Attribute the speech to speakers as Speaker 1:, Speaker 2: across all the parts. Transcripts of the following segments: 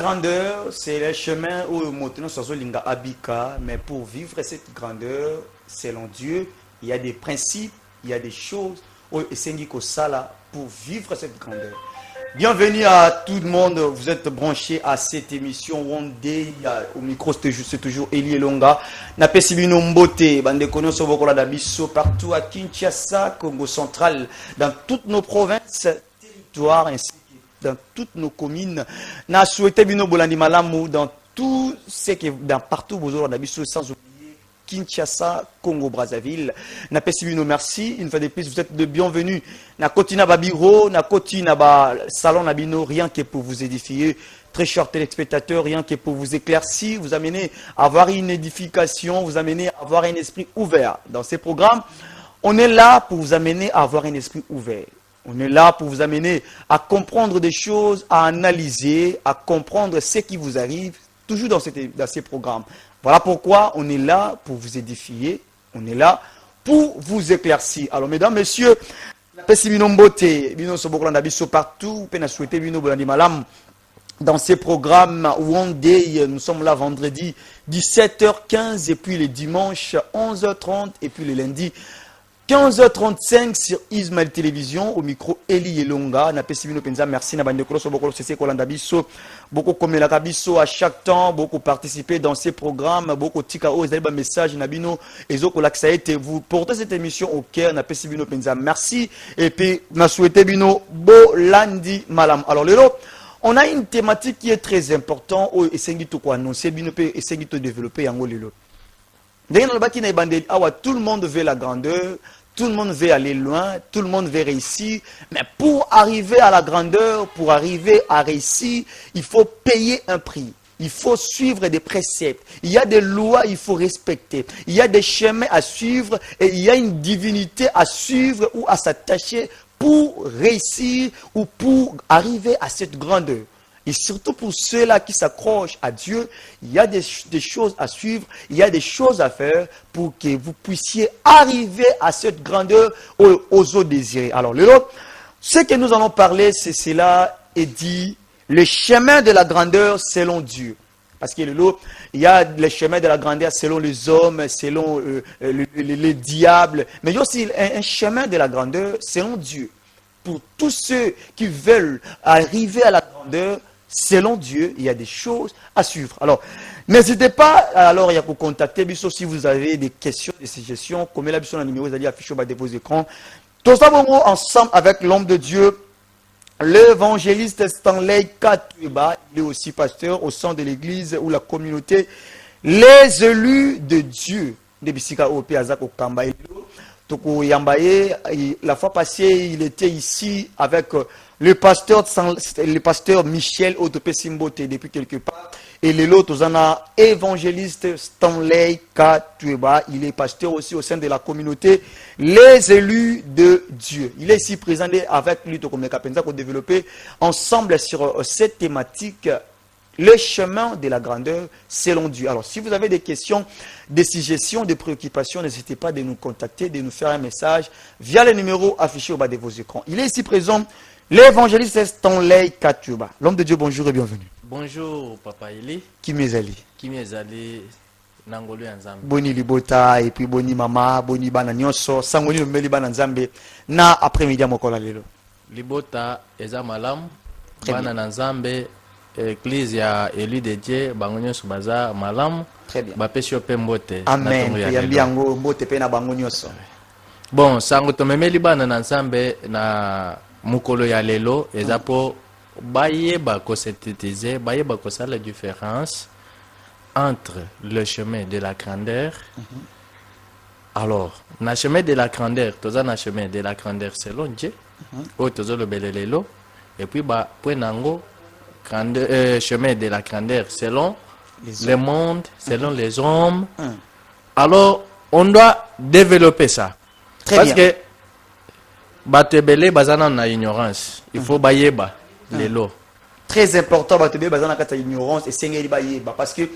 Speaker 1: grandeur, c'est le chemin où maintenant Linga Abika, mais pour vivre cette grandeur, selon Dieu, il y a des principes, il y a des choses où Essengiko Sala pour vivre cette grandeur. Bienvenue à tout le monde, vous êtes branchés à cette émission One Day. Au micro, c'est toujours Eli Elonga. Napé Sibino Mbote, bande kono sobokola dabiso partout à Kinshasa, Congo central, dans toutes nos provinces, territoires, ainsi que dans toutes nos communes. Na souhaité bino bolandi malamu dans tout ce qui dans partout bozola dabiso sans oublier Kinshasa, Congo, Brazzaville. Na pesibino merci. Une fois de plus, vous êtes de bienvenue. Na kotina ba bureau, na kotina ba salon nabino, rien que pour vous édifier. Très chers téléspectateurs, rien que pour vous éclaircir, vous amener à avoir une édification, vous amener à avoir un esprit ouvert. Dans ces programmes, on est là pour vous amener à avoir un esprit ouvert. On est là pour vous amener à comprendre des choses, à analyser, à comprendre ce qui vous arrive, toujours dans ces programmes. Voilà pourquoi on est là pour vous édifier, on est là pour vous éclaircir. Alors, mesdames, messieurs, partout, dans ces programmes One Day, nous sommes là vendredi 17h15 et puis les dimanches 11h30 et puis les lundis 15h35 sur Ismaël Télévision, au micro Eli Elonga. Merci beaucoup comme la kabiso à chaque temps, beaucoup participer dans ces programmes, beaucoup tika o ezali ba message nabino ezoko laksaete vous portez cette émission au cœur na pesibino penza. Merci et puis na souhaité bino bo lundi malam. Alors lelo on a une thématique qui est très importante au esengi to ko annoncer bino pe esengi to développer yango lelo. Tout le monde veut la grandeur, tout le monde veut aller loin, tout le monde veut réussir. Mais pour arriver à la grandeur, pour arriver à réussir, il faut payer un prix. Il faut suivre des préceptes. Il y a des lois, il faut respecter. Il y a des chemins à suivre et il y a une divinité à suivre ou à s'attacher pour réussir ou pour arriver à cette grandeur. Et surtout pour ceux-là qui s'accrochent à Dieu, il y a des choses à suivre, il y a des choses à faire pour que vous puissiez arriver à cette grandeur aux autres désirés. Alors, ce que nous allons parler, c'est cela et dit le chemin de la grandeur selon Dieu. Parce que il y a le chemin de la grandeur selon les hommes, selon les diables, mais il y a aussi un chemin de la grandeur selon Dieu. Pour tous ceux qui veulent arriver à la grandeur, selon Dieu, il y a des choses à suivre. Alors, n'hésitez pas, alors il y a pour contacter Bisso si vous avez des questions, des suggestions, comme la Bisso, le numéro, vous allez afficher au bas de vos écrans. Tout ça, ensemble avec l'homme de Dieu, l'évangéliste Stanley Katueba, il est aussi pasteur au sein de l'église ou la communauté, les élus de Dieu, de Bissika Ope Azak Okamba. Toko Yambaye, la fois passée, il était ici avec le pasteur Michel Otope Simbote depuis quelque part. Et l'autre, évangéliste Stanley Katueba. Il est pasteur aussi au sein de la communauté Les élus de Dieu. Il est ici présenté avec lui, Toko Mekapenza, pour développer ensemble sur cette thématique. Le chemin de la grandeur selon Dieu. Alors, si vous avez des questions, des suggestions, des préoccupations, n'hésitez pas de nous contacter, de nous faire un message via le numéro affiché au bas de vos écrans. Il est ici présent, l'évangéliste Stanley Katueba. L'homme de Dieu, bonjour et bienvenue.
Speaker 2: Bonjour, Papa Eli.
Speaker 1: Qui m'est allé?
Speaker 2: Qui m'est allé? Nangolo Nzambe.
Speaker 1: Boni libota et puis boni mama, boni bana nyonso, sangoni no meli bana Nzambe na après-midi à mokola lelo.
Speaker 2: Libota eza malam, bana Nzambe. Église ya élu de Dieu bangonyo subaza malam.
Speaker 1: Très bien.
Speaker 2: Ba pesio pembote.
Speaker 1: Amen. Yambiango mbote pe na bangonyo so.
Speaker 2: Bon, sango to memeli bana na Nzambe na mukolo ya lelo ezapo bayeba ko synthétiser, bayeba ko sala la différence entre le chemin de la grandeur. Alors, na chemin de la grandeur, toza na chemin de la grandeur selon Dieu. O tozo le belelelo et puis ba poenango chemin de la grandeur selon le monde, selon les hommes. Alors, on doit développer ça. Parce que batebele bazana na ignorance. Il faut bayeba les lots.
Speaker 1: Très important, batebele bazana kata ignorance et sengeli bayeba parce que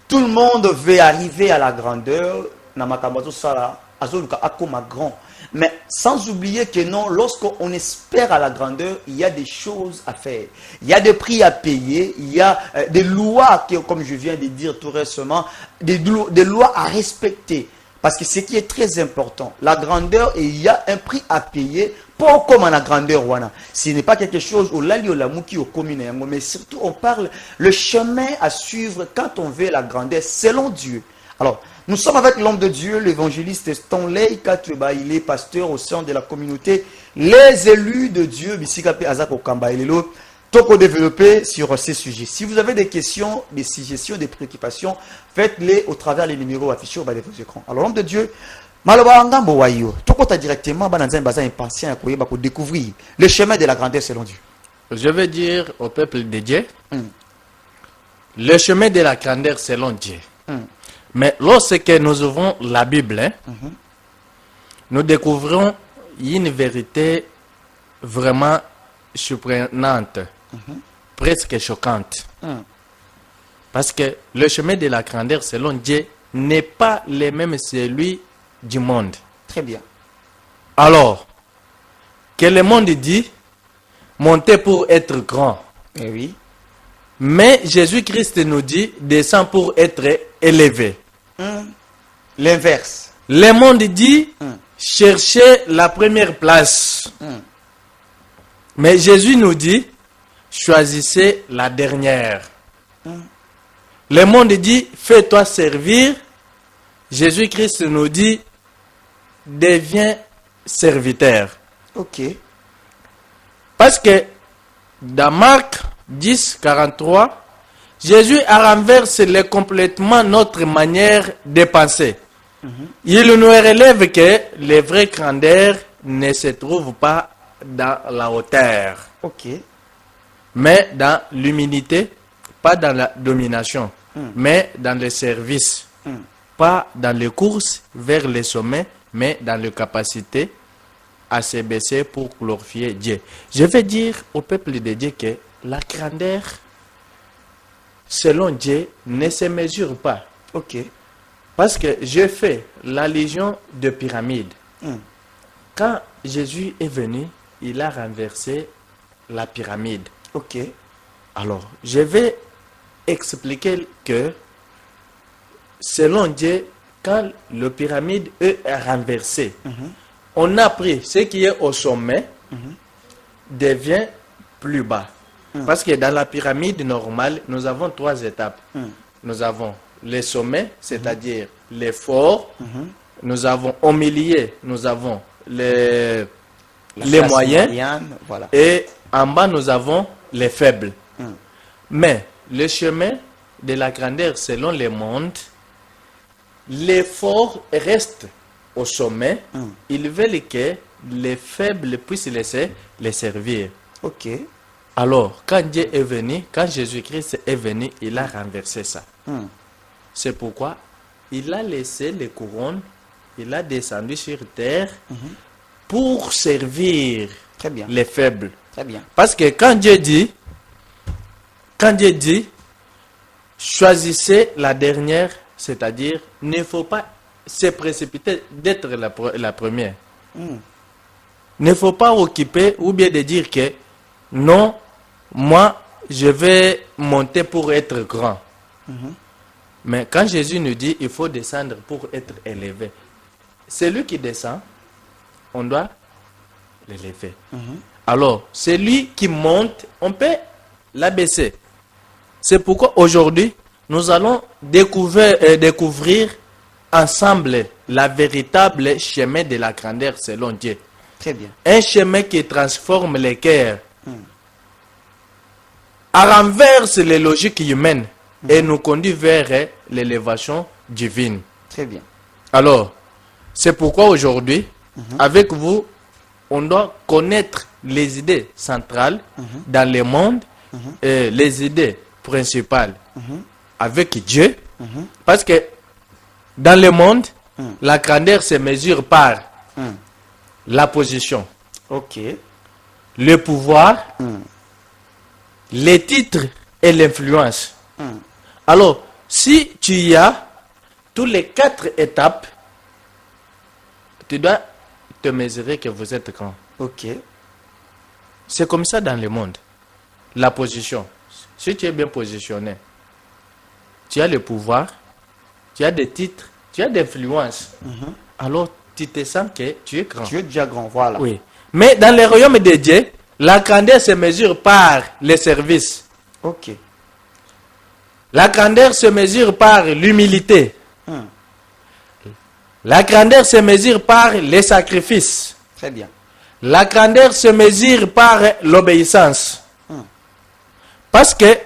Speaker 1: tout le monde veut arriver à la grandeur na makambazo sala azoluka akoma grand. Mais sans oublier que non, lorsqu'on espère à la grandeur, il y a des choses à faire. Il y a des prix à payer, il y a des lois, comme je viens de dire tout récemment, des lois à respecter. Parce que ce qui est très important, la grandeur, et il y a un prix à payer pour comme la grandeur. Ce n'est pas quelque chose au lali au lamouki au commune, mais surtout on parle le chemin à suivre quand on veut la grandeur selon Dieu. Alors, nous sommes avec l'homme de Dieu, l'évangéliste Stanley Katueba, il est pasteur au sein de la communauté Les Élus de Dieu, Bisikape Azak Okamba Elelo. Toko développer sur ces sujets. Si vous avez des questions, des suggestions, des préoccupations, faites-les au travers des numéros affichés au bas de vos écrans. Alors, l'homme de Dieu, Malobanga Wayo, Toko ta directement, Bananzan Bazan impatient à découvrir le chemin de la grandeur selon Dieu.
Speaker 2: Je veux dire au peuple de Dieu, le chemin de la grandeur selon Dieu. Mais lorsque nous ouvrons la Bible, nous découvrons une vérité vraiment surprenante, presque choquante. Parce que le chemin de la grandeur selon Dieu n'est pas le même celui du monde.
Speaker 1: Très bien.
Speaker 2: Alors, que le monde dit, monter pour être grand.
Speaker 1: Eh oui.
Speaker 2: Mais Jésus-Christ nous dit, descend pour être élevé.
Speaker 1: L'inverse.
Speaker 2: Le monde dit, cherchez la première place. Mais Jésus nous dit, choisissez la dernière. Le monde dit, fais-toi servir. Jésus-Christ nous dit, deviens serviteur.
Speaker 1: Ok.
Speaker 2: Parce que dans Marc 10, 43, Jésus a renversé complètement notre manière de penser. Il nous relève que les vrais grandeurs ne se trouvent pas dans la hauteur, mais dans l'humilité, pas dans la domination, mais dans le service, pas dans les courses vers le sommet, mais dans la capacité à se baisser pour glorifier Dieu. Je vais dire au peuple de Dieu que la grandeur, selon Dieu, ne se mesure pas. Parce que j'ai fait la légion de pyramides. Quand Jésus est venu, il a renversé la pyramide. Alors, je vais expliquer que, selon Dieu, quand la pyramide est renversée, on a pris ce qui est au sommet, devient plus bas. Parce que dans la pyramide normale, nous avons 3 étapes. Nous avons les sommets, c'est-à-dire les forts. Nous avons au milieu, nous avons les moyens.
Speaker 1: Voilà.
Speaker 2: Et en bas, nous avons les faibles. Mais le chemin de la grandeur selon le monde, les forts restent au sommet. Ils veulent que les faibles puissent les servir. Alors, quand Dieu est venu, quand Jésus-Christ est venu, il a renversé ça. C'est pourquoi il a laissé les couronnes, il a descendu sur terre pour servir les faibles. Parce que quand Dieu dit, choisissez la dernière, c'est-à-dire, il ne faut pas se précipiter d'être la première. Il ne faut pas occuper ou bien de dire que non, moi, je vais monter pour être grand. Mais quand Jésus nous dit il faut descendre pour être élevé, celui qui descend, on doit l'élever. Alors, celui qui monte, on peut l'abaisser. C'est pourquoi aujourd'hui, nous allons découvrir ensemble la véritable chemin de la grandeur selon Dieu. Un chemin qui transforme les cœurs, renverse les logiques humaines et nous conduit vers l'élévation divine. Alors, c'est pourquoi aujourd'hui, avec vous, on doit connaître les idées centrales dans le monde, et les idées principales avec Dieu. Parce que dans le monde, la grandeur se mesure par la position, le pouvoir, les titres et l'influence. Alors, si tu y as tous les 4 étapes, te mesurer que vous êtes grand.
Speaker 1: Ok.
Speaker 2: C'est comme ça dans le monde. La position. Si tu es bien positionné, tu as le pouvoir, tu as des titres, tu as des influences. Alors, tu te sens que tu es grand.
Speaker 1: Tu es déjà grand, voilà.
Speaker 2: Oui. Mais dans le royaume de Dieu, la grandeur se mesure par les services.
Speaker 1: Ok.
Speaker 2: La grandeur se mesure par l'humilité. La grandeur se mesure par les sacrifices.
Speaker 1: Très bien.
Speaker 2: La grandeur se mesure par l'obéissance. Parce que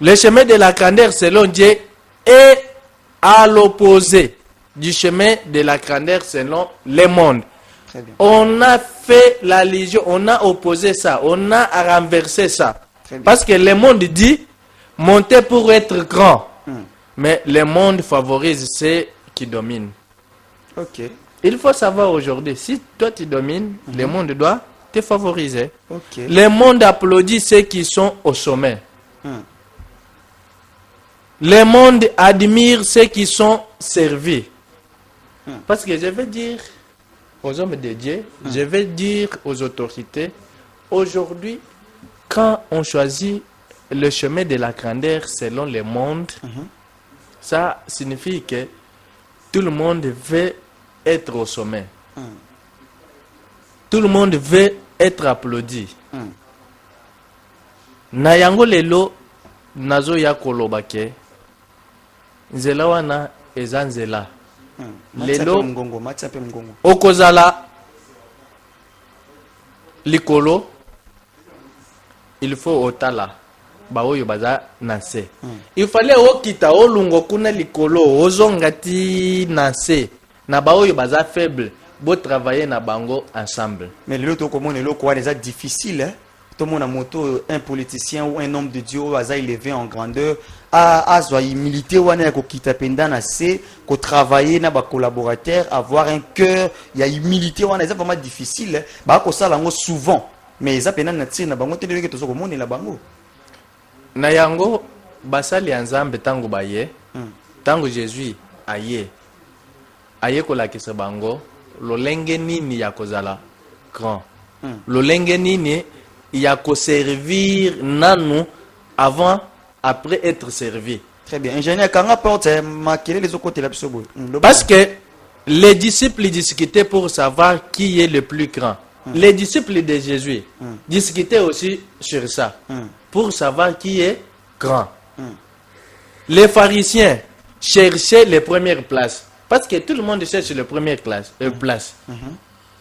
Speaker 2: le chemin de la grandeur selon Dieu est à l'opposé du chemin de la grandeur selon le monde.
Speaker 1: Très bien.
Speaker 2: On a fait la légion, on a opposé ça, on a renversé ça.
Speaker 1: Très bien.
Speaker 2: Parce que le monde dit monter pour être grand. Mais le monde favorise ceux qui dominent.
Speaker 1: Ok.
Speaker 2: Il faut savoir aujourd'hui, si toi tu domines, le monde doit te favoriser.
Speaker 1: Ok.
Speaker 2: Le monde applaudit ceux qui sont au sommet. Le monde admire ceux qui sont servis. Parce que je vais dire aux hommes de Dieu, je vais dire aux autorités, aujourd'hui, quand on choisit le chemin de la grandeur selon le monde, ça signifie que tout le monde veut être au sommet. Tout le monde veut être applaudi. Na yango lelo nazo ya koloba ke nzela wana eza nzela. Lelo okozala likolo, il faut otala baoyo baza nase. Il fallait okita olungo kuna likolo ozongati nase na baoyo baza faible bo travailler na bango ensemble.
Speaker 1: Mais l'autre comment est l'autre déjà difficile hein. Tout le monde a moto un politicien ou un homme de Dieu au hasard élevé en grandeur à soit humilité ou à ko kita pendant assez ko travailler na ba collaborateur avoir un cœur il y a humilité ou c'est vraiment difficile hein. Ba ko ça lango souvent mais ça pendant na tina bango te que to so komone la bango
Speaker 2: na yango basali ya Nzambe tango baye tango Jésus aye kolakisa bango lolenge nini ya kozala grand lolenge nini ya ko servir nanu avant après être servi.
Speaker 1: Très bien. Ingénieur quand rapporte marquer les autres côtés là
Speaker 2: parce que les disciples discutaient pour savoir qui est le plus grand. Les disciples de Jésus discutaient aussi sur ça pour savoir qui est grand. Les pharisiens cherchaient les premières places parce que tout le monde cherche les premières places.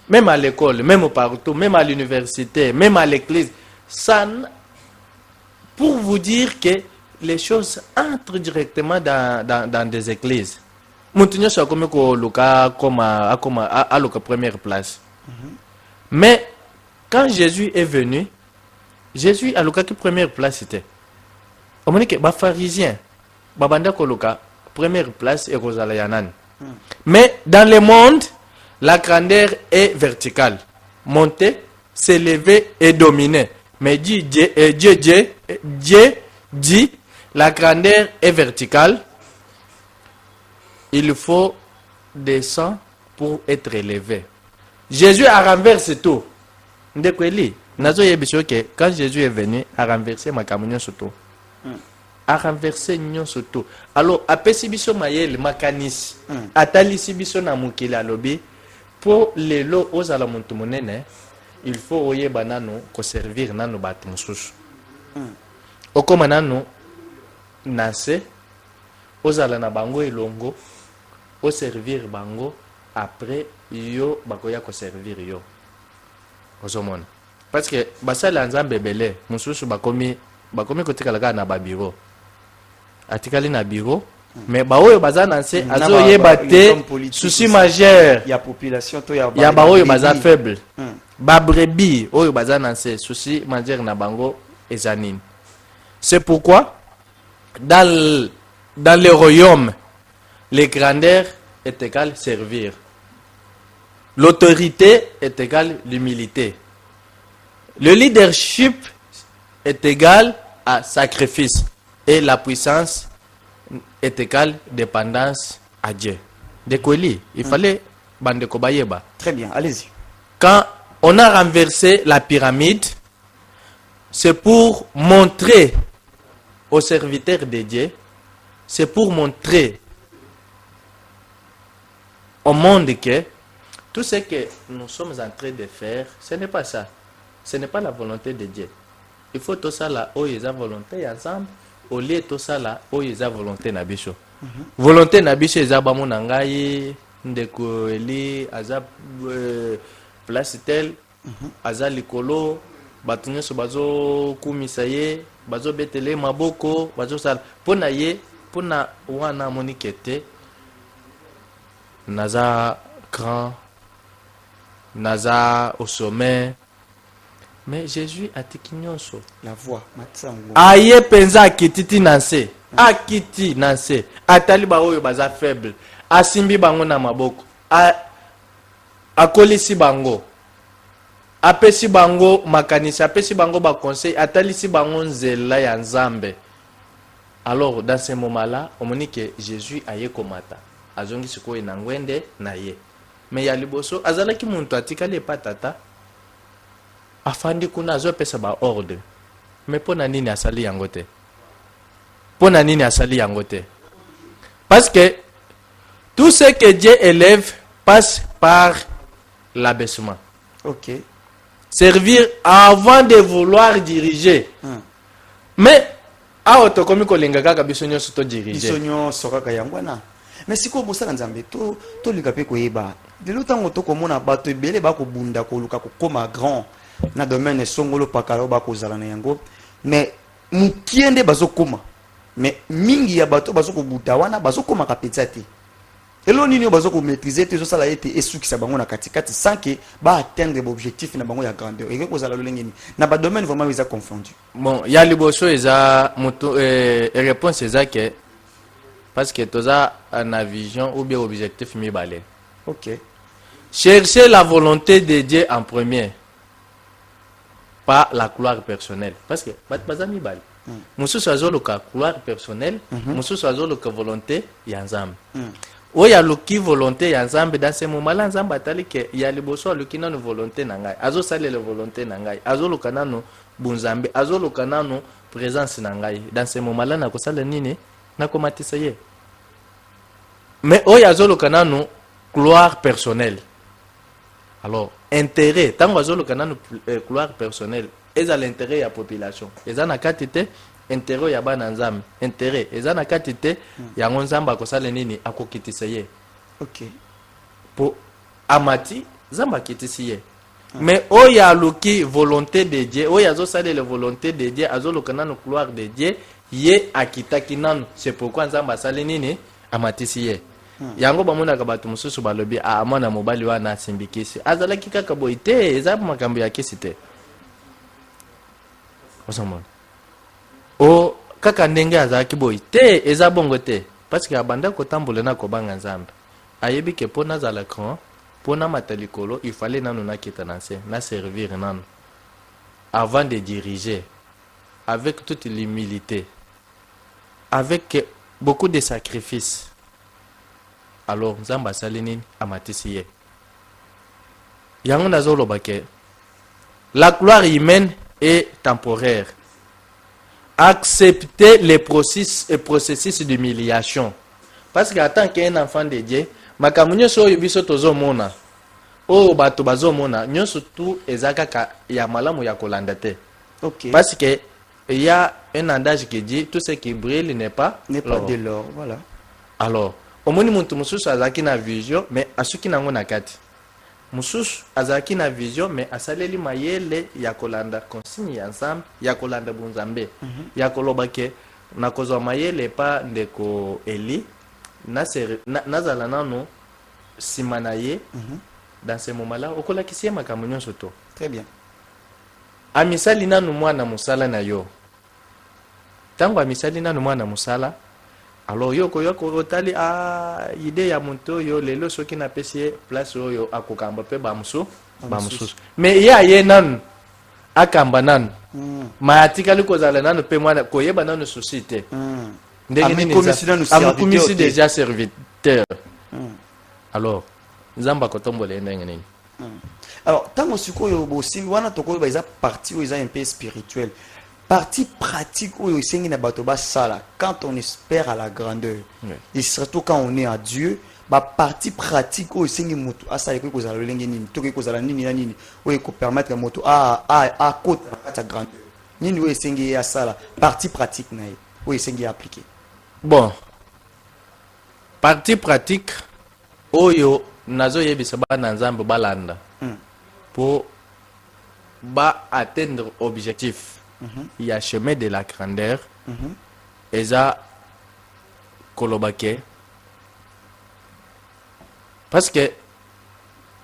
Speaker 2: Même à l'école, même partout, même à l'université, même à l'église. Ça, pour vous dire que les choses entrent directement dans des églises. Montignon soit comme à la première place. Mais quand Jésus est venu, Jésus a la première place c'était. On dit que les pharisiens, babanda koloka première place et Rosalayanan. Mais dans le monde, la grandeur est verticale. Monter, s'élever et dominer. Mais Dieu dit, la grandeur est verticale. Il faut descendre pour être élevé. Jésus a renversé tout. Quand Jésus est venu, a renversé ma communion sur tout. A renversé nyon surtout. Alors, après si biso mayel makanis, atali si biso na mukili alobi, pour les lots aux alamontumonene, il faut oye banano ko servir nano batmusus. Okoma nano nase, aux alana bango elongo, au servir bango, après yo bakoya ko servir yo. Osomona. Parce que basala nzambe belé, mususu bakomi kotika laga na babiro. Atikali na bureau mais baoyo baza nanse azo yeba te souci majeur
Speaker 1: ya population to
Speaker 2: ya baoyo baza faible ba brebis oyo baza nanse souci majeur na bango ezanine. C'est pourquoi dans le royaume les grandeurs est égal servir, l'autorité est égal l'humilité, le leadership est égal à sacrifice et la puissance est égale dépendance à Dieu. De quoi il fallait bande kobayeba.
Speaker 1: Très bien, allez-y.
Speaker 2: quand on a renversé la pyramide, c'est pour montrer aux serviteurs de Dieu, c'est pour montrer au monde que tout ce que nous sommes en train de faire, ce n'est pas ça. Ce n'est pas la volonté de Dieu. Il faut tout ça là, où il y a volonté ensemble, au lieu de tout ça là, où il y a volonté na biso. Volonté na biso, il y a bamo nangai, ndeko eli, aza place tel, aza likolo, batunye so bazo kumisa ye, bazo betele maboko, bazo sala. Pona ye, pona wana monikete, naza grand, naza au sommet. Mais Jésus a tikinyoso.
Speaker 1: La voix, matsango.
Speaker 2: Aye penza akititi nanse. Akiti nanse. Atali ba oyo baza faible. Asimbi bango na maboko. Akolisi bango. Apesi bango makanisi. Apesi bango ba conseil. Atalisi bango nzela ya nzambe. Alors, dans ce moment-là, on me dit que Jésus aye komata. Azongi siko inangwende na ye. Mais ya liboso, azalaki muntu atikali patata. Afandi kuna azo pesa ba ordre. Mais pona nini asali yango te? Pona nini asali yango te? Parce que tout ce que Dieu élève passe par l'abaissement.
Speaker 1: Ok.
Speaker 2: Servir avant de vouloir diriger. Mais a otokomi kolinga kaka biso nyonso to diriger.
Speaker 1: Biso nyonso kaka yangwana. Mais siko bosala nzambe to linga pe koyeba. De l'autant to komona bato ebele ba ko bunda ko luka ko koma grand na domaine songolo pakalo ba ko zala na yango. Mais mukiende bazo koma. Mais mingi ya bato bazo ko buta wana bazo koma ka petite. Elo nini bazo ko maîtriser te zo sala ete esukisa bango na katikati sans que ba atteindre l'objectif na bango ya grandeur. Et ko zala lolengeni. Na ba domaine vraiment ils a confondu.
Speaker 2: Bon, ya liboso eza moto réponse eza que parce que toza na vision ou bien objectif mibale.
Speaker 1: Ok.
Speaker 2: Chercher la volonté de Dieu en premier. Pas la gloire personnelle. Parce que baza mibale. Mususu azoloka gloire personnelle, mususu azoloka volonté ya nzambe. Oya luki volonté ya nzambe dans ce moment là nzambe atali ke ya liboso luki nanu volonté na ngai. Azo sale le volonté na ngai. Azoloka nanu bunzambe, azoloka nanu présence na ngai. Dans ce moment là na kosala nini? Na komatisa ye. Mais oya azoloka nanu gloire personnelle. Alors, intérêt, tant que azoloka nanu gloire personnelle, eza l'intérêt ya population. Eza na katite intérêt ya bana nzambe. Intérêt, eza na katite ya nzamba akosala nini akokitisa ye.
Speaker 1: Ok.
Speaker 2: Po amati zamba kitisi ye. Mais oya luki volonté de Dieu, oya azosala le volonté de Dieu, azoloka nanu gloire de Dieu, ye akitaki nanu. C'est pourquoi nzamba asali nini amatisi ye. Yango bamonaka bato mususu balobi amana mobali wana asimbikisi azalaki kaka boy te eza makambo ya kisi te osomona o kaka ndenge azalaki boy te eza bongo te parce que abanda kotambola na kobanga nzambe ayebi ke pona zala grand pona matalikolo il fallait nanu nakita na se na servir nanu avant de diriger avec toute l'humilité avec beaucoup de sacrifices. Alors, nzamba salinini amatisi ye. Yango nazoloba ke la gloire humaine est temporaire. Accepter les processus d'humiliation. Parce que en tant qu'un enfant de Dieu, makambo nyonso oyo biso tozomona, oyo bato bazomona, nyonso tu ezaka ka ya malamu ya kolanda te.
Speaker 1: Ok.
Speaker 2: Parce que il y a un adage qui dit tout ce qui brille n'est pas
Speaker 1: de l'or, voilà.
Speaker 2: Alors, omoni muntu mususu azaki na vision mais asuki nango na kati. Mususu azaki na vision mais asaleli mayele ya kolanda consigne ya nzambe, ya kolanda bunzambe. Ya koloba ke nakozwa mayele pa ndeko Eli nazala nano simana ye. Dans ce moment-là okolakisi ye makambo nyonso to.
Speaker 1: Très bien.
Speaker 2: Amisali nanu mwana musala na yo. Tango amisali nanu mwana musala alors yoko otali idée ya muntu yo lelo soki na pesi place oyo akokamba pe bamusu. Mais ya ye nan akamba nan ma atikali kozala nanu pe mwana koyeba nanu société ndenge nini amukumisi déjà serviteur. Alors nzamba kotombola ndenge nini
Speaker 1: Alors, tant que aussi, on a une partie où ils ont un peu spirituel. Partie pratique où ils sont quand on espère à la grandeur.
Speaker 2: Oui.
Speaker 1: Et surtout quand on est à Dieu, bah partie pratique où ils sont moto à ça que vous allez l'engager tout que vous allez nini où il permettre moto à côté à grandeur. Nini où ils sont à ça la partie pratique naï où ils sont appliqués.
Speaker 2: Bon, partie pratique, oyo nazo yebisa bana nzambe balanda pour atteindre objectif. Il y a chemin de la grandeur. Eza kolobake. Parce que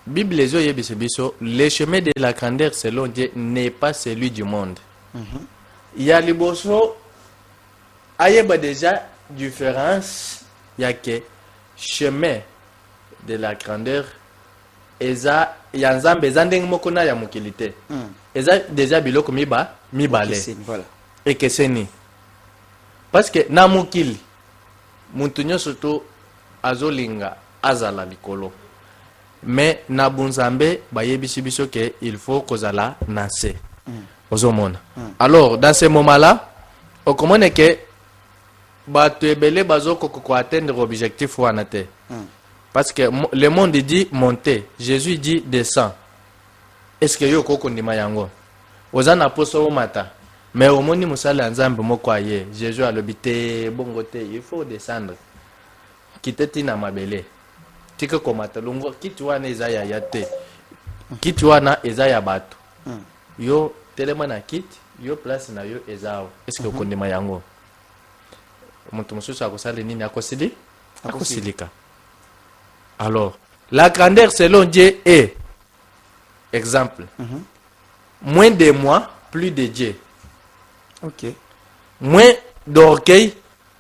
Speaker 2: Bible ezo yebisa biso, le chemin de la grandeur selon Dieu n'est pas celui du monde. Il y a liboso ayeba déjà différence, il y a que chemin de la grandeur eza ya nzambe eza ndenge moko na ya mokilité. Eza déjà biloko mibale.
Speaker 1: Voilà.
Speaker 2: Ekeseni. Parce que na mokili muntu nyonso to azolinga azala likolo. Mais na bunzambe bayebisi biso que il faut kozala na se. Ozomona. Alors dans ce moment-là, on comprend que bato ebele bazoko ko atteindre objectif wana te. Parce que le monde dit monter, Jésus dit descend. Est-ce que yo koko ndima yango? Ozana poso mata. Mais au moni musala nzambe moko aye, Jésus a lobité bongo te, il faut descendre. Kiteti na mabele. Tika komata longo kiti wana ezaya yate. Kiti wana ezaya bato. Yo telema na kiti, yo place na yo ezao. Est-ce que okondima yango? Muntu mususu akosala nini akosilika. Alors, la grandeur selon Dieu est, exemple, moins de moi, plus de Dieu.
Speaker 1: Ok.
Speaker 2: Moins d'orgueil,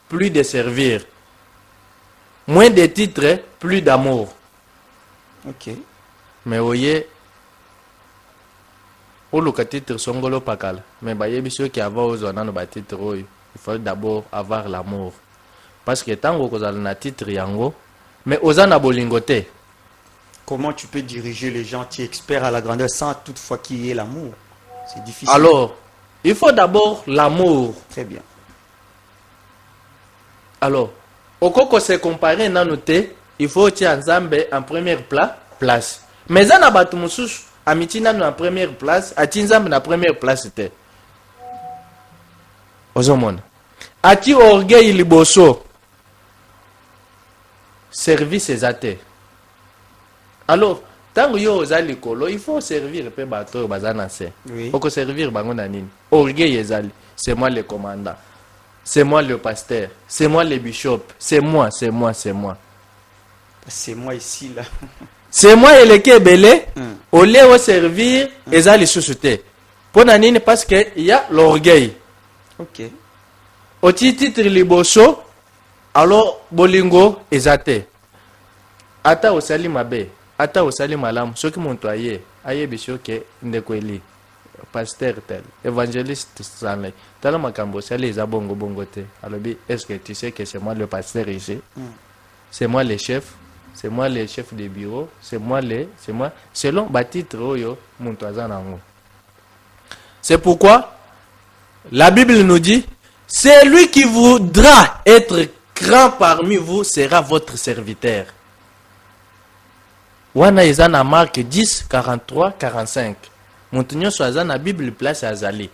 Speaker 2: plus de servir. Moins de titres, plus d'amour.
Speaker 1: Ok.
Speaker 2: Mais voyez, au le titre songolo pakala. Mais bah yebisio qui avant aux zones ba titre il faut d'abord avoir l'amour. Parce que tant que vous avez un titre yango, mais aux na bolingote.
Speaker 1: Comment tu peux diriger les gens qui sont experts à la grandeur sans toutefois qu'il y ait l'amour? C'est difficile.
Speaker 2: Alors, il faut d'abord l'amour.
Speaker 1: Très bien.
Speaker 2: Alors, au koko se comparer na noté, il faut tirer Nzambe en première place. Mais ça na batu mususu amiti na en première place, ati Nzambe na première place te. Ozomona. Ati orgueil liboso. Service ezate. Alors, tant que yo ozali kolo, il faut servir pe bato bazana se.
Speaker 1: Oui.
Speaker 2: Oko servir bango na nini? Orgueil ezali. C'est moi le commandant. C'est moi le pasteur. C'est moi le bishop. C'est moi.
Speaker 1: C'est moi ici là.
Speaker 2: C'est moi et le kebele. Au lieu de servir, ezali sous-souté. Pour nini parce que il y a l'orgueil.
Speaker 1: Ok.
Speaker 2: Au titre liboso, alors bolingo ezate. Ata osali mabe. Ata osali malamu, soki muntu aye bisho ke ndekweli pasteur tel évangéliste sanle tala makambo sali eza bongo te. Alobi, est-ce que tu sais que c'est moi le pasteur ici? C'est moi le chef, c'est moi le chef de bureau, c'est moi selon ba titre oyo muntu azanango. C'est pourquoi la Bible nous dit, celui qui voudra être grand parmi vous sera votre serviteur. Wana eza na Marc 10, 43, 45. Montunyo soaza na Bible place azali.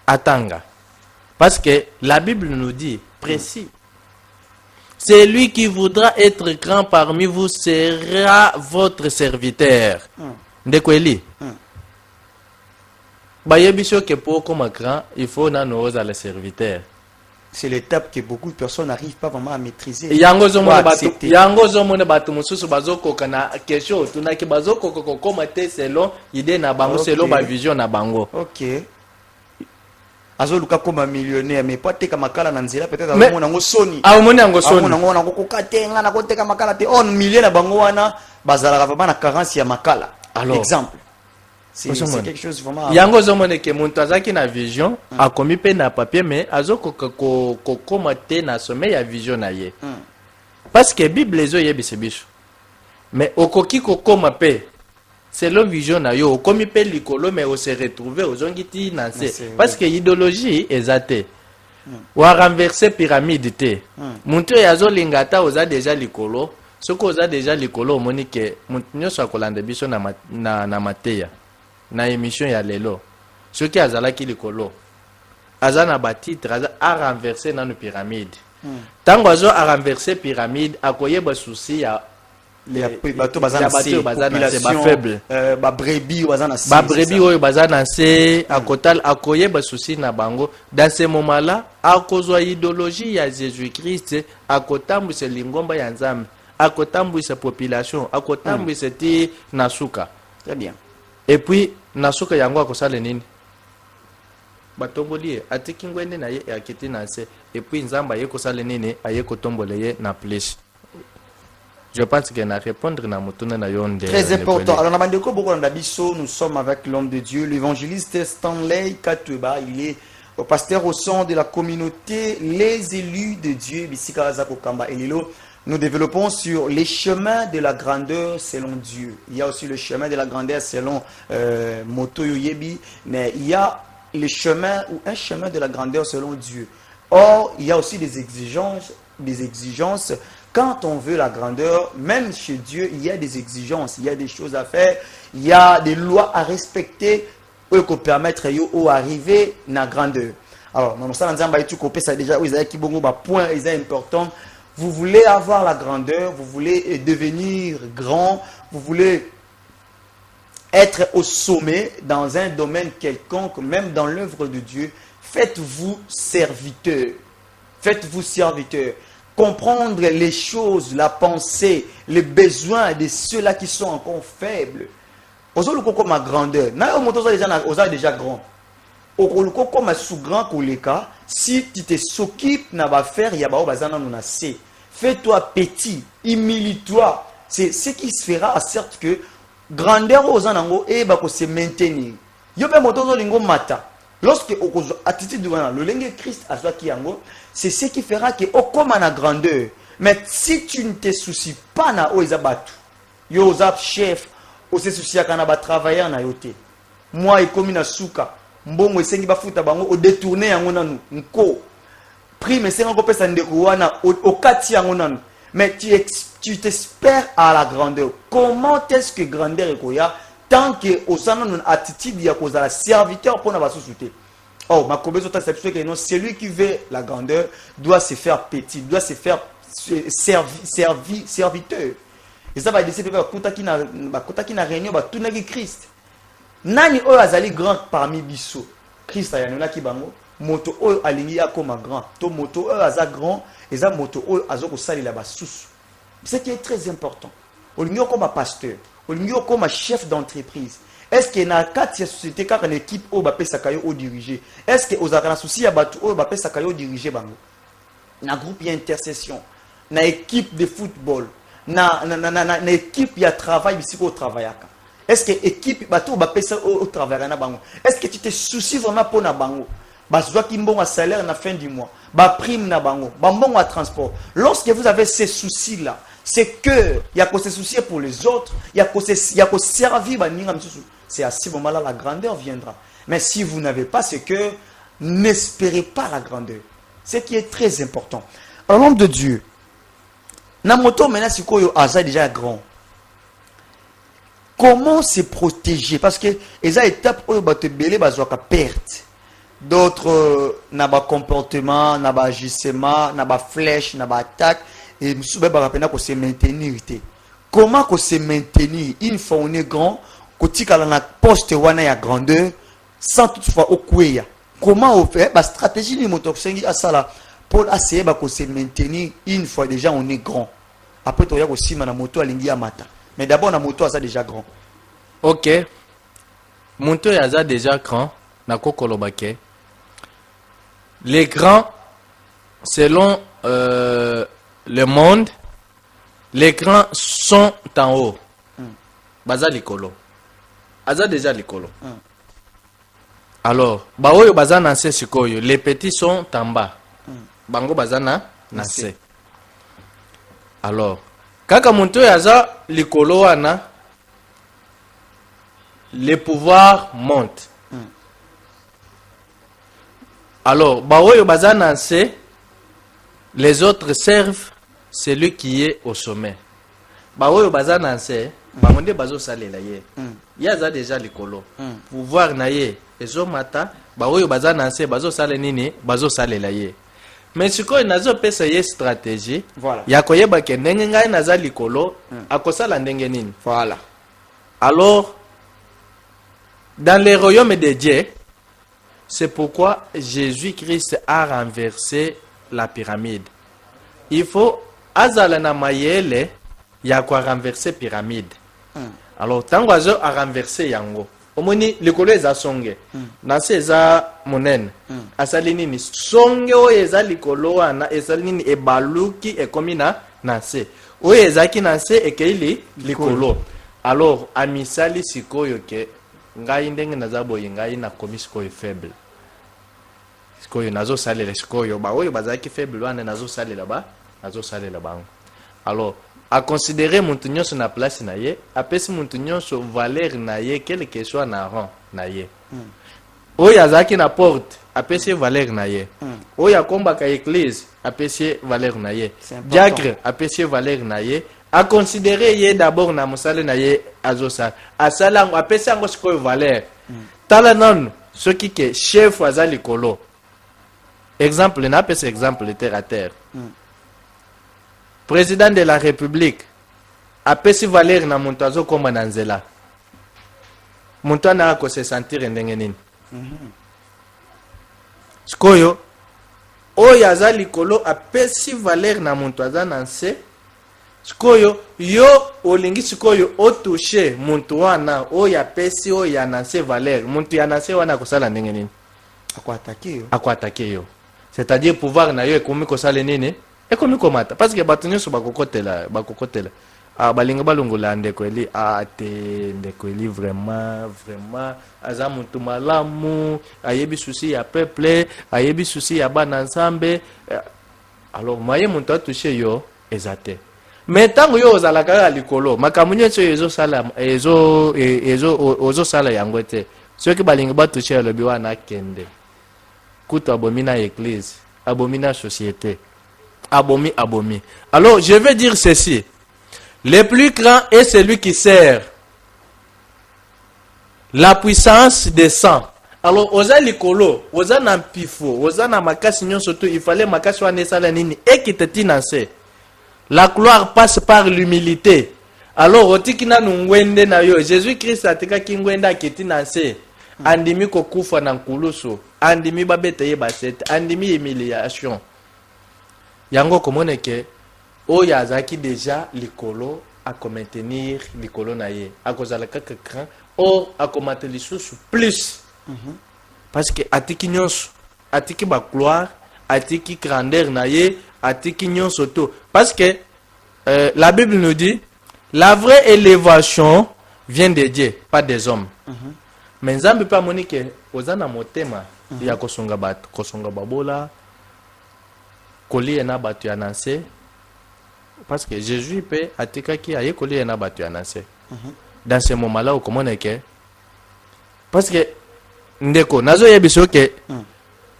Speaker 2: Atanga. Parce que la Bible nous dit précis. Celui qui voudra être grand parmi vous sera votre serviteur. Ndekweli. Bayebiso ke pour comme grand, il faut nanoza le serviteur.
Speaker 1: C'est l'étape que beaucoup de personnes n'arrivent pas vraiment à maîtriser.
Speaker 2: Yango zo mona batu mususu bazoko kana kesho tunaki bazoko koma te selon idée na bango selon ba vision na bango.
Speaker 1: OK. Azoluka comme millionnaire mais pas te kamakala na nzela peut-être azomona ngo soni.
Speaker 2: Amona ngo soni.
Speaker 1: Amona ngo na kokatenga na koteka makala te on million na bango wana bazala vraiment na carence ya makala.
Speaker 2: Alors,
Speaker 1: exemple. C'est quelque chose vraiment.
Speaker 2: Yango zomone ke muntu azaki na vision, akomi pe na papier mais azoko koma te na sommet ya vision na ye. Parce que Bible ezo yebise biso. Mais okoki kokoma pe selon vision na yo comme pe likolo mais on se retrouver aux ongiti na se parce que idéologie ezate ou a renverser pyramide te muntu yazo lingata oza déjà likolo soko oza déjà likolo omoni ke muntu nyoso akolanda biso na mateya na émission ya lelo soki azalaki likolo aza na batitre aza a renverser nanu pyramide tango azo a renverser pyramide akoyeba souci ya
Speaker 1: bato bazana population
Speaker 2: faible
Speaker 1: ba brebis
Speaker 2: oyo bazana se akotal akoyeba souci na bango dans ce moment là akozwa idéologie ya Jésus-Christ akotambwisa lingomba ya Nzambe akotambwisa population akotambwisa ti nasuka.
Speaker 1: Très bien.
Speaker 2: Et puis nasuka yango akosala nini batomboli atiki ngwende na ye akiti na se et puis Nzamba ye kosala nini aye kotombole ye na place. Je pense qu'il a répondre na mutuna na yonde.
Speaker 1: Très important. Alors Namandeko Bokolanda Bisso, nous sommes avec l'homme de Dieu, l'évangéliste Stanley Kateba, il est au pasteur au sein de la communauté les élus de Dieu Bisika Zako Kamba Elilo. Nous développons sur les chemins de la grandeur selon Dieu. Il y a aussi le chemin de la grandeur selon Moto Yoyebi, mais il y a le chemin ou un chemin de la grandeur selon Dieu. Or, il y a aussi des exigences. Quand on veut la grandeur, même chez Dieu, il y a des exigences, il y a des choses à faire, il y a des lois à respecter pour permettre de arriver à la grandeur. Alors, ça déjà, point important. Vous voulez avoir la grandeur, vous voulez devenir grand, vous voulez être au sommet dans un domaine quelconque, même dans l'œuvre de Dieu, faites-vous serviteur. Faites-vous serviteur. Comprendre les choses, la pensée, les besoins de ceux-là qui sont encore faibles. Aujourd'hui, comme ma grandeur, on est déjà grand. Comme sous-grand koleka, si tu te s'occupes na ba faire yaba bazana nuna se. Fais-toi petit, humilie-toi. C'est ce qui se fera certes que grandeur aux anango et bako se maintenir. Yo pe motozo lingo mata. Lorsque attitude le lingue Christ a qui yango, c'est ce qui fera que comme na grandeur. Mais si tu ne te soucies pas na oizabatu, yo zap chef, o se soucia kana ba travailler na yote. Moi et comme na suka, mbongo esengi ba futa bango o détourner yango nanu nko. Prime esengi ko pesa ndeko wana o kati yango nanu. Mais tu t'espères à la grandeur. Comment est-ce que grandeur ekoya tant que au une attitude ya cause la serviteur pour na sous-souter. Oh, ma combinaison c'est que non, celui qui veut la grandeur doit se faire petit, doit se faire serviteur. Et ça va décider de kutaki na réunion ba tunaki Christ. Nani o azali grand parmi biso. Christ ayanola ki bango, moto o alingi akoma grand. To moto o aza grand, et ça moto o azoko sali la ba sous. Ce qui est très important. Olingi comme pasteur, olingi comme chef d'entreprise. Est-ce que na kati ya société kaka l'équipe o ba pesa kayo o diriger? Est-ce que ozaka na souci ya batu o ba pesa kayo diriger bango? Na groupe ya intercession, na équipe de football, na équipe ya travail bisiko travaillaka. Est-ce que équipe batu ba pesa o travailler na bango? Est-ce que tu te soucies vraiment pour na bango? Bazwa ki mbongo salaire na fin du mois, ba prime na bango, ba mbongo à transport. Lorsque vous avez ces soucis là, c'est que il y a que se soucier pour les autres, il y a que servir ba ninga msusu. C'est à ce moment-là la grandeur viendra. Mais si vous n'avez pas ce cœur, n'espérez pas la grandeur. Ce qui est très important. Un homme de Dieu, Namoto maintenant c'est quoi asa déjà grand. Comment se protéger? Parce que les étapes où te belé bazwaka perte. D'autres na ba comportement, na ba agissement, na ba flèche, na ba attaque et msoube ba rapena ko se maintenir. Comment ko se maintenir une fois on est grand? Kotika na poste wana ya grandeur sans toutefois okweya. Comment on fait ba stratégie ni moto sengi asala pour essayer ba ko se maintenir une fois déjà on est grand. Après to ya ko sima na moto alingi ya mata. Mais d'abord na moto asa déjà grand.
Speaker 2: OK. Moto ya za déjà grand na kokolobake. Les grands selon le monde, les grands sont en haut. Baza likolo. Aza déjà likolo. Alors, baoyo baza na se sikoyo, les petits sont en bas. Bango baza na se. Alors, kaka muntu aza likolo wana les pouvoirs montent. Alors, baoyo bazananse, les autres servent celui qui est au sommet. Baoyo bazananse, bamonde bazo salela ye. Yaza déjà likolo. Pouvoir na ye, ezo mata, baoyo bazananse bazo sale nini, bazo salela ye. Mais sikoyo nazo pesa ye stratégie,
Speaker 1: Voilà.
Speaker 2: ya koyeba ke ndenge ngai naza likolo, akosala ndenge nini.
Speaker 1: Voilà.
Speaker 2: Alors, dans les royaumes de Dieu, c'est pourquoi Jésus-Christ a renversé la pyramide. Il faut azala na mayele ya kwa renverser pyramide. Alors, tango azo a renverser yango. Omoni likolo eza songe. Nase eza monene. Asali nini songe oyo eza likolo wana ezali nini ebaluki ekomi na nase. Oyo ezaki nase ekeili likolo. Alors, amisali sikoyo ke ngai ndenge naza boye ngai nakomi sikoyo faible. Sikoyo nazo salela sikoyo ba oyo bazaki faible wana nazo salela bango. Alors, à considérer muntu nyonso na place na ye, apesi muntu nyonso valeur na ye quel que soit na rang na ye. Oyo azaki na porte, apesi valeur na ye. Oyo akombaka église, apesi valeur na ye. Diacre, apesi valeur na ye. À considérer ye d'abord na musale na ye azosala. Asala ngo apesi ngo sikoyo valeur. Tala non, ce qui ke chef azali kolo. Exemple, na apesi exemple terre à terre. Président de la République apesi valeur na muntu azokomba na nzela. Muntu ana ko se sentir ndenge nini. Sikoyo oyo azali kolo apesi valeur na muntu azana nse. Sikoyo yo olingi sikoyo otouche muntu wana oyo apesi oyo yananse valeur. Muntu yananse wana kosala ndenge nini. Akwatake yo. C'est-à-dire pouvoir na yo ekomi kosala nini. Ekomi komata. Parce que bato nyonso bakokotela. Balinga balongola ndeko eli te ndeko eli vraiment aza muntu malamu, ayebi souci ya peuple, ayebi souci ya bana nzambe. Alors maye muntu atouche yo ezate. Mais tango yo ozalaka ya likolo, makambo nyonso ozosala yango te. Soki balinga batouche lobi wana kende. Kutu abomi na église, abomi na société. Abomi. Alors, je vais dire ceci. Le plus grand est celui qui sert. La puissance descend. Alors, oza likolo, oza na mpifo, oza na makasi nyon surtout, il fallait makasi wane sala nini, ekiteti nanse. La gloire passe par l'humilité. Alors, otiki na ngwende na yo, Jésus-Christ atika ki ngwende akiti nanse. Andimi kokufa na nkulusu, andimi babete ye basete, andimi humiliation. Yango komone ke oyo azaki déjà likolo a maintenir likolo na ye akozala kaka grand or akomata lisusu plus parce que atiki nyonso atiki ba gloire atiki grandeur na ye atiki nyonso to parce que la Bible nous dit la vraie élévation vient de Dieu pas des hommes. Mais nzambe pa monike ozana motema ya kosonga bato kosonga babola kolie na batu ananse parce que Jésus peut atika ki aye kolie na batu ananse. Dans ce moment là comment est que parce que ndeko nazo yebiso ke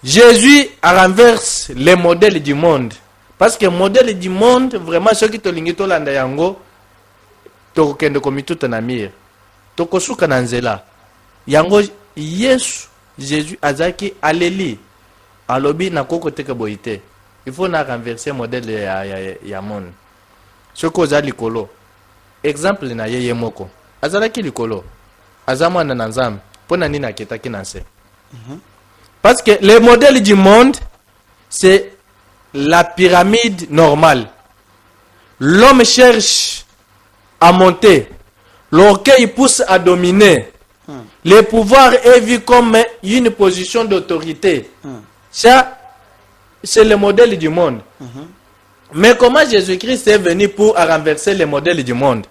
Speaker 2: Jésus renverse les modèles du monde parce que modèle du monde vraiment ceux qui to lingi to landa yango to kende komituta na mire to kosuka na nzela yango Yesu Jésus azaki aleli alobi na koko teke boite. Il faut na renverser modèle ya monde. Ce que oza likolo. Exemple na ye moko. Azalaki likolo. Azama na nzambe. Pona nini aketaki nanse. Parce que le modèle du monde c'est la pyramide normale. L'homme cherche à monter. L'orgueil pousse à dominer. Le pouvoir est vu comme une position d'autorité. Ça c'est le modèle du monde. Mais comment Jésus-Christ est venu pour renverser le modèle du monde?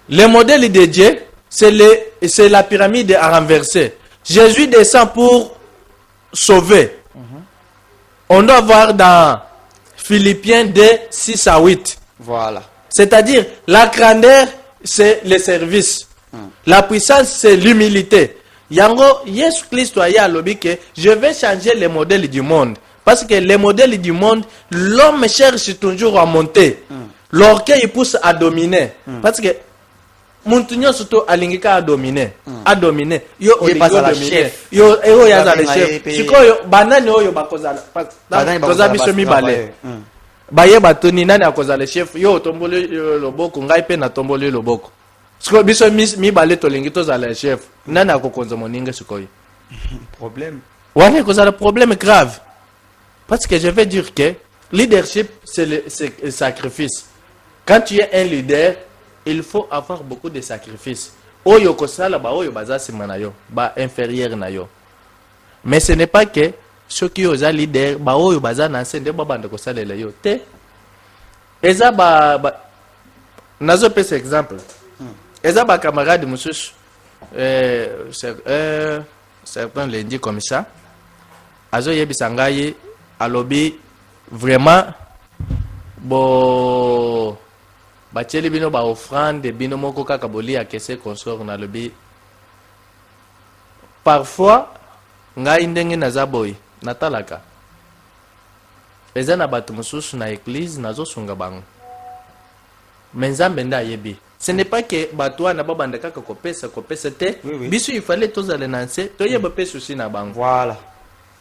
Speaker 2: Le modèle de Dieu, c'est la pyramide à renverser. Jésus descend pour sauver. On doit voir dans Philippiens 2, 6 à 8.
Speaker 1: Voilà.
Speaker 2: C'est-à-dire, la grandeur, c'est le service. La puissance, c'est l'humilité. Yango, Yesu Christ a dit que je vais changer les modèles du monde. Parce que les modèles du monde, l'homme cherche toujours à monter. L'orgueil pousse à dominer. Parce que Montunyo surtout alingika a dominer. A dominer. Yo dominer. Yo yaza le chef. Sikoyo banani oyo bakozala. Toza biso mibale. Baye batoni nani akoza le chef. Yo tomboli loboko ngai pe na tomboli loboko. Sikoyo biso mibale tolingi toza le chef. Nani akokonza moninga sikoyo.
Speaker 1: Problème.
Speaker 2: Ouais, cause le problème grave. Parce que je vais dire que leadership c'est le sacrifice. Quand tu es un leader, il faut avoir beaucoup de sacrifices. Oyo kosala ba oyo baza simana yo, ba inférieur na yo. Mais ce n'est pas que ceux qui ont un leader, ba oyo baza na sende ba bande kosala la yo. Te. Eza ba nazo pese exemple. Eza ba camarade mususu certains lundi comme ça. Azo yebisa ngai alobi vraiment bo bacheli bino ba offrande bino moko kaka boli akese consort na lobi parfois ngai ndenge naza boy natalaka eza na bato mosusu na église nazo sunga bango menzambe nda yebi. Ce n'est pas que bato wana babanda kaka kopesa te. Biso il fallait tozale nanse toyeba pesa aussi na bango.
Speaker 1: Voilà.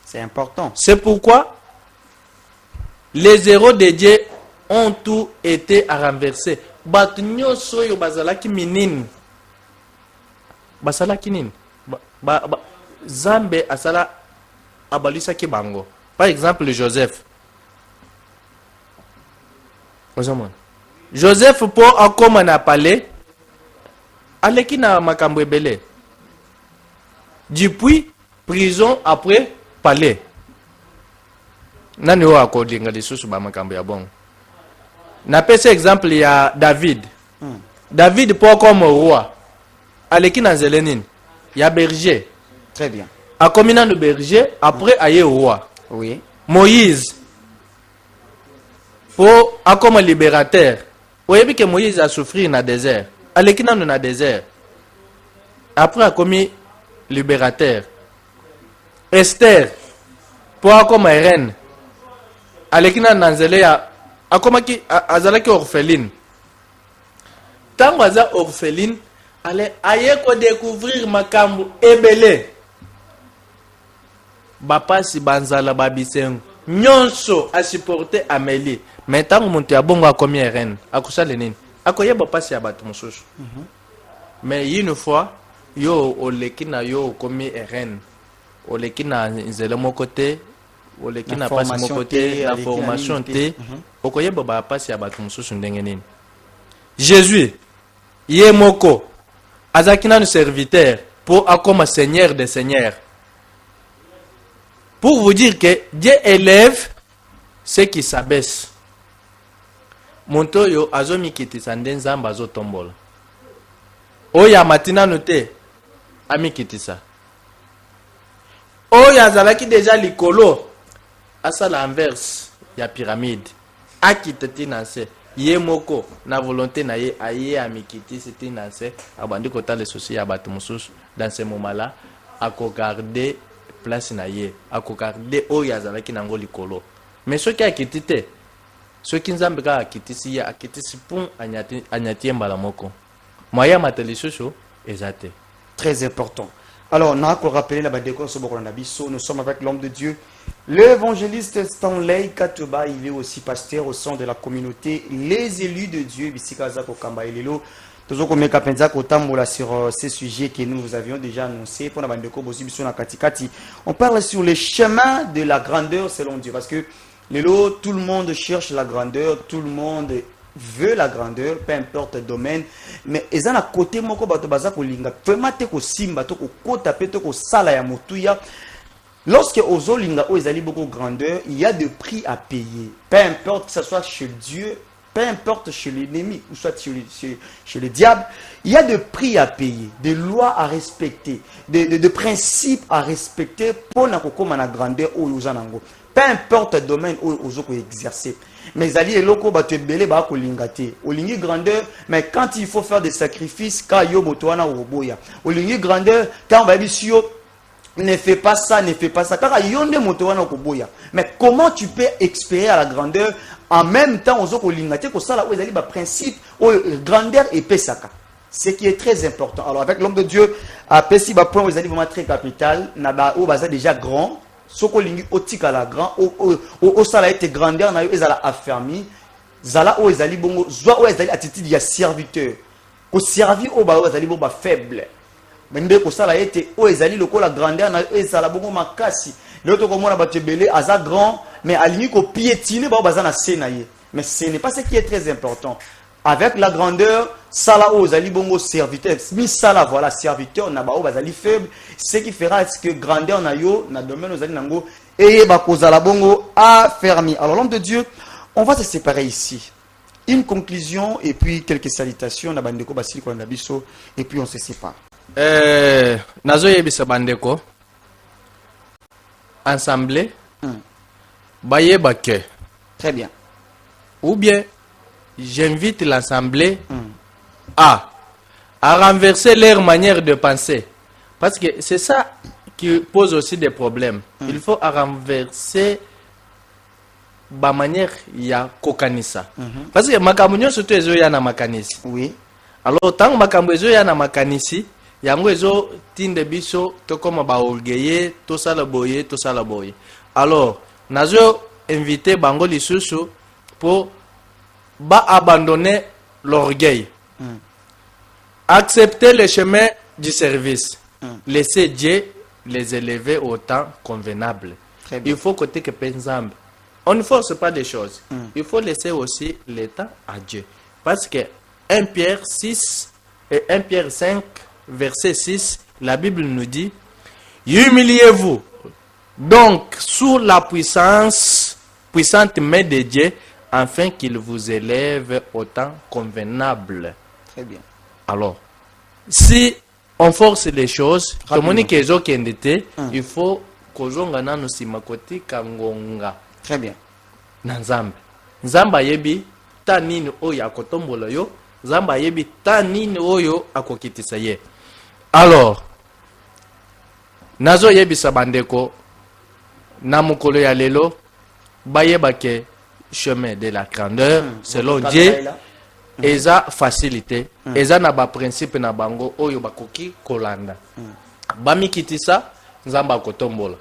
Speaker 1: C'est important.
Speaker 2: C'est pourquoi les héros de Dieu ont tout été à renverser. Bato nyoso yo bazalaki minine. Basalaki nini? Zambe asala abalisa ki bango. Par exemple Joseph. Joseph pour akoma na palais aleki na makambo ebele. Depuis prison après palais. Nani wa akodinga lisusu ba makambo ya bongo. Na pesa exemple ya David. David pour comme roi aleki na zelenine ya berger.
Speaker 1: Très bien.
Speaker 2: Akomi na berger après aye roi.
Speaker 1: Oui.
Speaker 2: Moïse pour comme libérateur. Oyebi que Moïse a souffert dans le désert. Aleki na na désert. Après a commis libérateur. Esther pour comme reine. Aleki na nzele ya akomaki azalaki orpheline. Tango aza orpheline, ale aye ko découvrir makambo ebele. Bapasi banzala babisengo. Nyonso a supporté Amélie. Mais tant que monte à bongo a commis reine, a couché les nines, a koye bapasi à battre mon souche. Mais une fois, yo o lekina yo commis reine, o lekina zele mon côté, o lekina passe mon côté, la formation té, o koye bapasi à battre mon souche ndengenine. Jésus, yé moko, azakina nous serviteur pour comme seigneur des seigneurs. Pour vous dire que Dieu élève ceux qui s'abaissent. Montoyo azomi kitisa ndenzamba azotombola. Oya matina note ami kitisa. Oya azalaki déjà likolo asala inverse ya pyramide. Akitati nanse ye moko na volonté na ye aye amikitisi tinanse abandi kota les soucis ya bato mususu dans ce moment-là ako garder place na ye ako garder oya azalaki nango likolo. Mais ce qui a quitté ce qui nous a akitisi ya akitisi pour anyati mbala moko moya mateli soso ezate
Speaker 1: très important. Alors on a encore rappelé la badeko so bokolanda biso, nous sommes avec l'homme de Dieu, l'évangéliste Stanley Katuba. Il est aussi pasteur au sein de la communauté les élus de Dieu bisika zako kamba elelo toujours comme kapenza kotambola sur ces sujets que nous vous avions déjà annoncé pour la bandeko bosi biso na katikati. On parle sur les chemins de la grandeur selon Dieu, parce que Lélo, tout le monde cherche la grandeur, tout le monde veut la grandeur, peu importe le domaine. Mais ils ont à côté moko bato baza ko linga vraiment te ko simba to ko kota pe to ko sala ya motuya. Lorsque ozo linga o ezali beaucoup grandeur, il y a des prix à payer. Peu importe que ce soit chez Dieu, peu importe chez l'ennemi ou soit chez le diable, il y a des prix à payer, des lois à respecter, des principes à respecter pour na kokoma na grandeur o yozanango. Peu peu importe le domaine où vous exercez. Mais ali eloko ba te belé ba ko lingate. Olingi grandeur, mais quand il faut faire des sacrifices, quand yo botoana oboya. Olingi grandeur, quand on va bisio ne fais pas ça, ne fais pas ça. Car yonde motoana oboya. Mais comment tu peux espérer à la grandeur en même temps aux autres lingate ko sala o ezali ba principe o grandeur et pesaka. Ce qui est très important. Alors avec l'homme de Dieu, à Pessi ba point ezali vraiment très capital, na ba o baza déjà grand. Soko lingi otika la grand o sala été grandeur na yo ezala affermi zala o ezali bongo zwa o ezali attitude ya serviteur ko servir o ba o ezali bongo faible mende ko sala été o ezali lokola grandeur na yo ezala bongo makasi l'autre comme on a battu belé aza grand mais alingi ko piétiner ba o baza na senaye mais ce n'est pas ce qui est très important. Avec la grandeur, sala o zali bongo serviteur. Mi sala voilà serviteur na ba o bazali faible. Ce qui fera est-ce que grandeur na yo na domaine zali nango et ba kozala bongo affermi. Alors l'homme de Dieu, on va se séparer ici. Une conclusion et puis quelques salutations na bandeko basili ko na biso et puis on se sépare.
Speaker 2: Nazo yebisa bandeko ensemble bayeba ke.
Speaker 1: Très bien.
Speaker 2: Ou bien j'invite l'Assemblée à renverser leur manière de penser. Parce que c'est ça qui pose aussi des problèmes. Il faut renverser la manière ya kokanisa. Parce que makamunyo surtout ezo ya na makanisi.
Speaker 1: Oui.
Speaker 2: Alors tant makambo ezo ya na makanisi, yango ezo tinde biso to koma ba orgueiller, to sala boye, to sala boye. Alors, nazo inviter bango lisusu pour abandonner l'orgueil. Accepter le chemin du service. Laisser Dieu les élever au temps convenable. Il faut côté que Penzambe. On ne force pas des choses. Il faut laisser aussi le temps à Dieu. Parce que 1 Pierre 6 et 1 Pierre 5, verset 6, la Bible nous dit: humiliez-vous donc sous la puissante main de Dieu, afin qu'il vous élève au temps convenable.
Speaker 1: Très bien.
Speaker 2: Alors, si on force les choses, il faut kozongana no simakoti kangonga.
Speaker 1: Très bien.
Speaker 2: Nanzambe. Nzamba yebi tanini oyo akotombola yo, Nzamba yebi tanini oyo akokitisa ye. Alors, nazo yebi sabandeko na mukolo ya lelo bayeba ke chemin de la grandeur selon Dieu eza facilité eza na ba principe na bango oyo bakoki kolanda bamikitisa Nzamba kotombola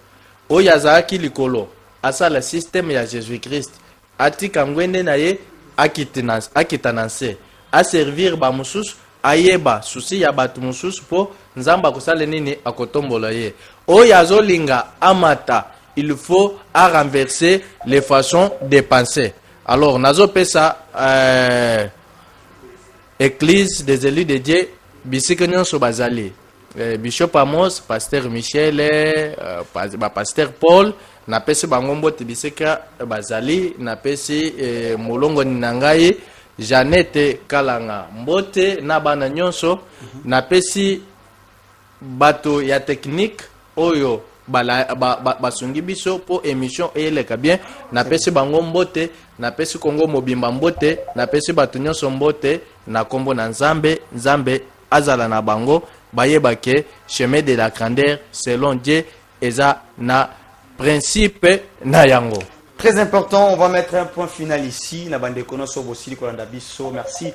Speaker 2: oyo azaki likolo asala système ya Jésus Christ atika ngwende na ye akitananse a servir ba mususu ayeba susi ya batu mususu po Nzamba kosala nini akotombola ye oyo azolinga amata. Il faut renverser les façons de penser. Alors, nazo pesa Église des élus de Dieu, bisikenion so bazali. Bishop Amos, Pasteur Michel, Pasteur Paul, na pesi bangombo tibiseka bazali, na pesi molongo ninangai, Jeannette Kalanga Mbote, na bana nyonso, na pesi bato ya technique oyo basungi biso po émission eleka bien na pesi bango mbote na pesi Kongo mobimba mbote na pesi batu nyonso mbote na kombo na Nzambe azala na bango bayeba ke chemin de la grandeur selon Dieu eza na principe na yango.
Speaker 1: Très important, on va mettre un point final ici. Merci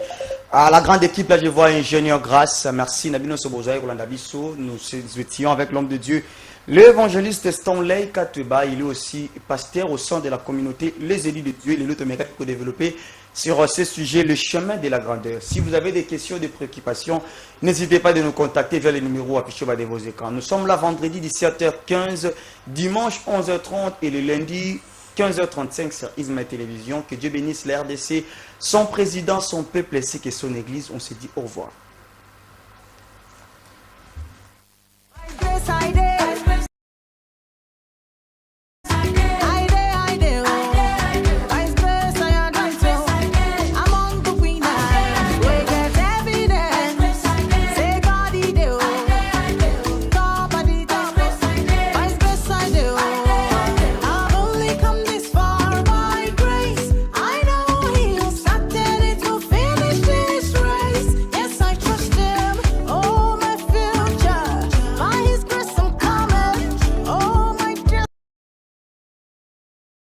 Speaker 1: à la grande équipe, là je vois ingénieur Grâce. Merci Nabino Sobozaï Kolandabiso. Nous étions avec l'homme de Dieu, l'évangéliste Stanley Kateba. Il est aussi pasteur au sein de la communauté Les Élus de Dieu. Il est l'automécaque pour développer sur ce sujet, le chemin de la grandeur. Si vous avez des questions, des préoccupations, n'hésitez pas de nous contacter via les numéros affichés bas de vos écrans. Nous sommes là vendredi 17h15, dimanche 11h30 et le lundi 15h35 sur Isma Télévision. Que Dieu bénisse la RDC, son président, son peuple ainsi que son église. On se dit au revoir.